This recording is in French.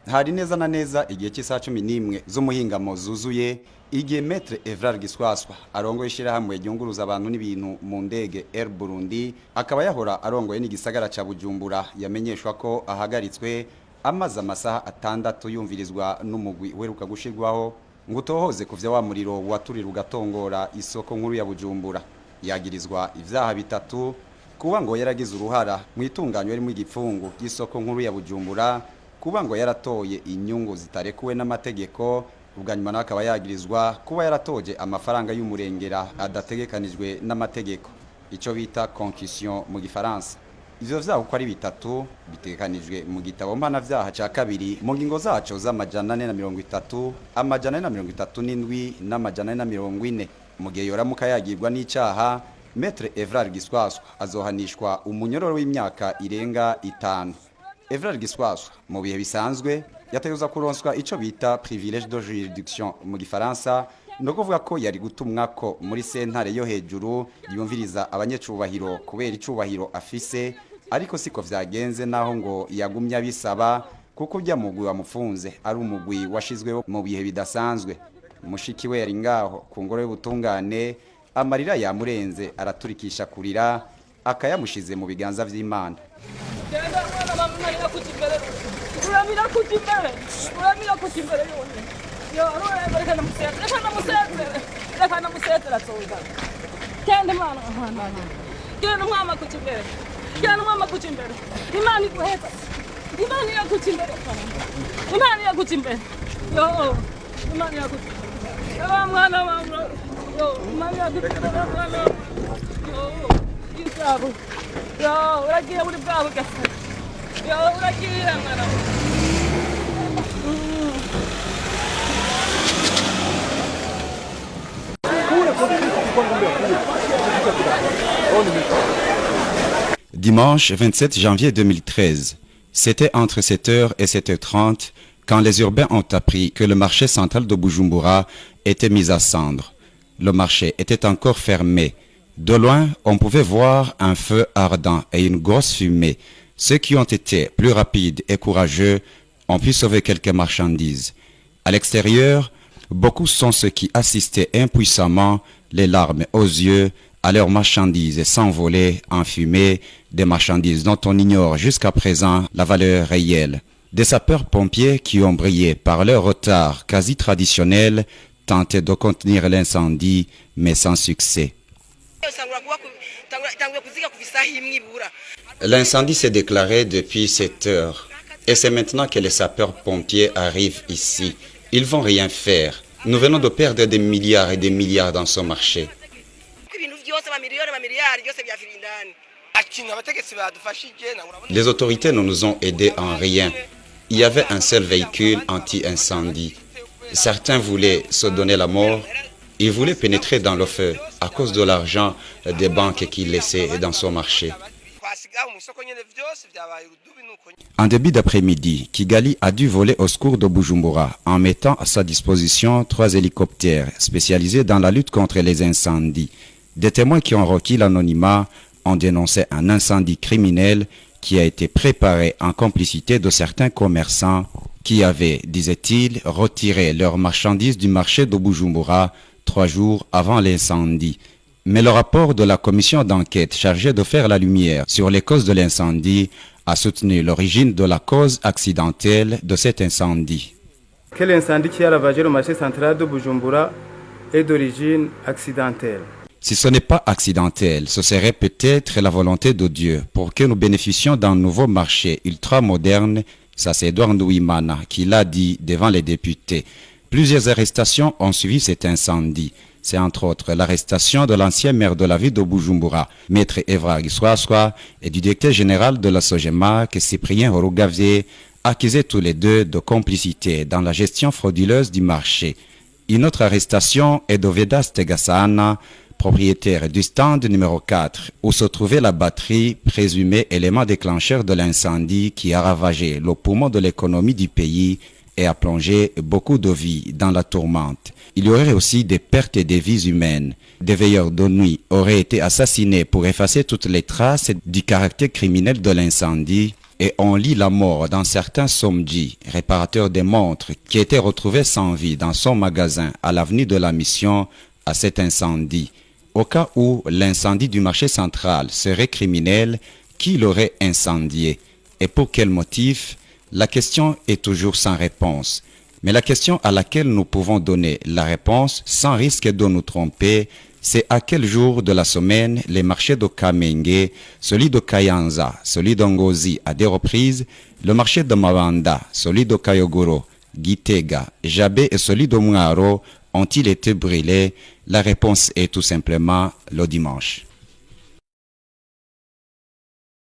hari neza na neza igihe cy'isaha 11 z'umuhingamo zuzuye igihe Maître Evrard Giswaswa arongoye ishirahamwe ryunguruza abantu n'ibintu mu ndege Air Burundi akaba yahora arongoye n'igisagara ca Bujumbura yamenyeshwa ko ahagaritswe amaze amasaha 6 yumvirizwa n'umugwi weruka gushirwaho ngo tohoze kuvya wa muriro waturira ugatongora isoko nkuru ya Bujumbura. Yagirizwa ivyaha bitatu kuba ngo yaragize uruhara mu itunganywa rimo igipfungu y'isoko nkuru ya Bujumbura, kuba ngo yaratoye inyungu zitarekuwe n'amategeko, ubwanyuma nakaba yagirizwa kuba yaratoje amafaranga y'umurengera adategekanijwe n'amategeko, ico bita concussion mu gifaransa. Ivyo vyaha uko ari bitatu bitegekanijwe mu gitabo mpana vyaha ca kabiri mu ngingo zaco z'amajana 430, amajana 437 n'amajana 440. Mu gihe yoramuka yagirwa n'icaha, Maître Evrard Giswaswa azohanishwa umunyororo w'imyaka irenga 5. Evrard Giswaswa mu bihe bisanzwe yateguza kuronswa ico bita privilège de juridiction mu gifaransa, no kuvuga ko yari gutumwa ko muri sentare yo hejuru yumviriza abanyecubahiro kubera icubahiro afise, ariko siko vyagenze naho ngo yagumya bisaba kuko ujya mugwi wamufunze ari umugwi washizweho mu bihe bidasanzwe. Mushiki we yari ngaho ku ngoro y'ubutungane, amarira yamurenze araturikisha kurira akayamushize mu biganza vy'Imana. Dimanche 27 janvier 2013, c'était entre 7h et 7h30 quand les urbains ont appris que le marché central de Bujumbura était mis à cendre. Le marché était encore fermé. De loin, on pouvait voir un feu ardent et une grosse fumée. Ceux qui ont été plus rapides et courageux ont pu sauver quelques marchandises. À l'extérieur, beaucoup sont ceux qui assistaient impuissamment, les larmes aux yeux, à leurs marchandises s'envoler en fumée, des marchandises dont on ignore jusqu'à présent la valeur réelle. Des sapeurs-pompiers qui ont brillé par leur retard quasi traditionnel tentaient de contenir l'incendie, mais sans succès. L'incendie s'est déclaré depuis 7 heures et c'est maintenant que les sapeurs-pompiers arrivent ici. Ils vont rien faire. Nous venons de perdre des milliards et des milliards dans ce marché. Les autorités ne nous ont aidés en rien. Il y avait un seul véhicule anti-incendie. Certains voulaient se donner la mort. Ils voulaient pénétrer dans le feu à cause de l'argent des banques qu'ils laissaient dans son marché. En début d'après-midi, Kigali a dû voler au secours de Bujumbura en mettant à sa disposition 3 hélicoptères spécialisés dans la lutte contre les incendies. Des témoins qui ont requis l'anonymat ont dénoncé un incendie criminel qui a été préparé en complicité de certains commerçants qui avaient, disait-il, retiré leurs marchandises du marché de Bujumbura 3 jours avant l'incendie. Mais le rapport de la commission d'enquête chargée de faire la lumière sur les causes de l'incendie a soutenu l'origine de la cause accidentelle de cet incendie. Que l'incendie qui a ravagé le marché central de Bujumbura est d'origine accidentelle. Si ce n'est pas accidentel, ce serait peut-être la volonté de Dieu pour que nous bénéficions d'un nouveau marché ultra-moderne. Ça, c'est Edouard Ndouimana qui l'a dit devant les députés. Plusieurs arrestations ont suivi cet incendie. C'est entre autres l'arrestation de l'ancien maire de la ville de Bujumbura, Maître Evrard Giswaswa, et du directeur général de la Sogemac, Cyprien Horugavier, accusés tous les deux de complicité dans la gestion frauduleuse du marché. Une autre arrestation est de Vedas Tegasana, propriétaire du stand numéro 4, où se trouvait la batterie, présumée élément déclencheur de l'incendie qui a ravagé le poumon de l'économie du pays et a plongé beaucoup de vies dans la tourmente. Il y aurait aussi des pertes des vies humaines. Des veilleurs de nuit auraient été assassinés pour effacer toutes les traces du caractère criminel de l'incendie. et on lit la mort d'un certain Somji, réparateur des montres, qui était retrouvé sans vie dans son magasin à l'avenue de la Mission à cet incendie. Au cas où l'incendie du marché central serait criminel, qui l'aurait incendié? Et pour quel motif? La question est toujours sans réponse. Mais la question à laquelle nous pouvons donner la réponse sans risque de nous tromper, c'est à quel jour de la semaine les marchés de Kamenge, celui de Kayanza, celui d'Ongozi à des reprises, le marché de Mabanda, celui de Kayogoro, Gitega, Jabé et celui de Mwaro ont-ils été brûlés? La réponse est tout simplement le dimanche.